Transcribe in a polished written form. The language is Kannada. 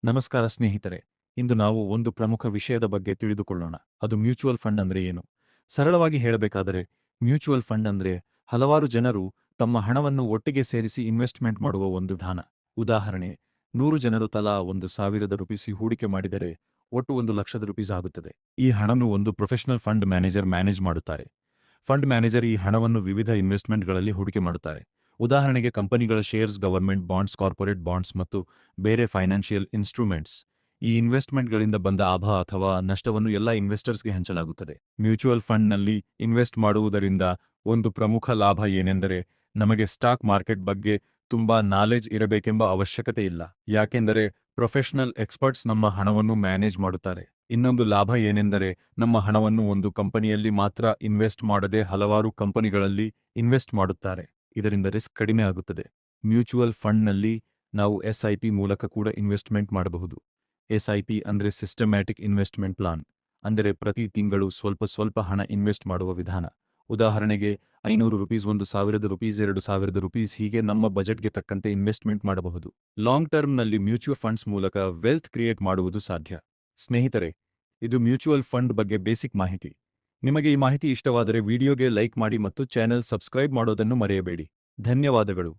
ನಮಸ್ಕಾರ ಸ್ನೇಹಿತರೆ. ಇಂದು ನಾವು ಒಂದು ಪ್ರಮುಖ ವಿಷಯದ ಬಗ್ಗೆ ತಿಳಿದುಕೊಳ್ಳೋಣ. ಅದು ಮ್ಯೂಚುವಲ್ ಫಂಡ್ ಅಂದ್ರೆ ಏನು? ಸರಳವಾಗಿ ಹೇಳಬೇಕಾದರೆ ಮ್ಯೂಚುವಲ್ ಫಂಡ್ ಅಂದ್ರೆ ಹಲವಾರು ಜನರು ತಮ್ಮ ಹಣವನ್ನು ಒಟ್ಟಿಗೆ ಸೇರಿಸಿ ಇನ್ವೆಸ್ಟ್ಮೆಂಟ್ ಮಾಡುವ ಒಂದು ವಿಧಾನ. ಉದಾಹರಣೆ, 100 ಜನರು ತಲಾ ₹1,000 ಹೂಡಿಕೆ ಮಾಡಿದರೆ ಒಟ್ಟು ₹1,00,000 ಆಗುತ್ತದೆ. ಈ ಹಣವನ್ನು ಒಂದು ಪ್ರೊಫೆಷನಲ್ ಫಂಡ್ ಮ್ಯಾನೇಜರ್ ಮ್ಯಾನೇಜ್ ಮಾಡುತ್ತಾರೆ. ಫಂಡ್ ಮ್ಯಾನೇಜರ್ ಈ ಹಣವನ್ನು ವಿವಿಧ ಇನ್ವೆಸ್ಟ್ಮೆಂಟ್ಗಳಲ್ಲಿ ಹೂಡಿಕೆ ಮಾಡುತ್ತಾರೆ. ಉದಾಹರಣೆಗೆ ಕಂಪನಿಗಳ shares, government bonds, corporate bonds ಮತ್ತು ಬೇರೆ ಫೈನಾನ್ಷಿಯಲ್ ಇನ್ಸ್ಟ್ರೂಮೆಂಟ್ಸ್. ಈ ಇನ್ವೆಸ್ಟ್ಮೆಂಟ್ಗಳಿಂದ ಬಂದ ಲಾಭ ಅಥವಾ ನಷ್ಟವನ್ನು ಎಲ್ಲ ಇನ್ವೆಸ್ಟರ್ಸ್ಗೆ ಹಂಚಲಾಗುತ್ತದೆ. ಮ್ಯೂಚುವಲ್ ಫಂಡ್ನಲ್ಲಿ ಇನ್ವೆಸ್ಟ್ ಮಾಡುವುದರಿಂದ ಒಂದು ಪ್ರಮುಖ ಲಾಭ ಏನೆಂದರೆ ನಮಗೆ ಸ್ಟಾಕ್ ಮಾರ್ಕೆಟ್ ಬಗ್ಗೆ ತುಂಬಾ ನಾಲೆಜ್ ಇರಬೇಕೆಂಬ ಅವಶ್ಯಕತೆ ಇಲ್ಲ. ಯಾಕೆಂದರೆ ಪ್ರೊಫೆಷನಲ್ ಎಕ್ಸ್ಪರ್ಟ್ಸ್ ನಮ್ಮ ಹಣವನ್ನು ಮ್ಯಾನೇಜ್ ಮಾಡುತ್ತಾರೆ. ಇನ್ನೊಂದು ಲಾಭ ಏನೆಂದರೆ ನಮ್ಮ ಹಣವನ್ನು ಒಂದು ಕಂಪನಿಯಲ್ಲಿ ಮಾತ್ರ ಇನ್ವೆಸ್ಟ್ ಮಾಡದೆ ಹಲವಾರು ಕಂಪನಿಗಳಲ್ಲಿ ಇನ್ವೆಸ್ಟ್ ಮಾಡುತ್ತಾರೆ. ಇದರಿಂದ ರಿಸ್ಕ್ ಕಡಿಮೆ ಆಗುತ್ತದೆ. ಮ್ಯೂಚುವಲ್ ಫಂಡ್ನಲ್ಲಿ ನಾವು ಎಸ್ಐಪಿ ಮೂಲಕ ಕೂಡ ಇನ್ವೆಸ್ಟ್ಮೆಂಟ್ ಮಾಡಬಹುದು. ಎಸ್ಐಪಿ ಅಂದರೆ ಸಿಸ್ಟಮ್ಯಾಟಿಕ್ ಇನ್ವೆಸ್ಟ್ಮೆಂಟ್ ಪ್ಲಾನ್, ಅಂದರೆ ಪ್ರತಿ ತಿಂಗಳು ಸ್ವಲ್ಪ ಸ್ವಲ್ಪ ಹಣ ಇನ್ವೆಸ್ಟ್ ಮಾಡುವ ವಿಧಾನ. ಉದಾಹರಣೆಗೆ ₹500, ₹1,000, ₹2,000 ಹೀಗೆ ನಮ್ಮ ಬಜೆಟ್ಗೆ ತಕ್ಕಂತೆ ಇನ್ವೆಸ್ಟ್ಮೆಂಟ್ ಮಾಡಬಹುದು. ಲಾಂಗ್ ಟರ್ಮ್ನಲ್ಲಿ ಮ್ಯೂಚುವಲ್ ಫಂಡ್ಸ್ ಮೂಲಕ ವೆಲ್ತ್ ಕ್ರಿಯೇಟ್ ಮಾಡುವುದು ಸಾಧ್ಯ. ಸ್ನೇಹಿತರೆ, ಇದು ಮ್ಯೂಚುವಲ್ ಫಂಡ್ ಬಗ್ಗೆ ಬೇಸಿಕ್ ಮಾಹಿತಿ. ನಿಮಗೆ ಈ ಮಾಹಿತಿ ಇಷ್ಟವಾದರೆ ವಿಡಿಯೋಗೆ ಲೈಕ್ ಮಾಡಿ ಮತ್ತು ಚಾನೆಲ್ ಸಬ್ಸ್ಕ್ರೈಬ್ ಮಾಡೋದನ್ನು ಮರೆಯಬೇಡಿ. ಧನ್ಯವಾದಗಳು.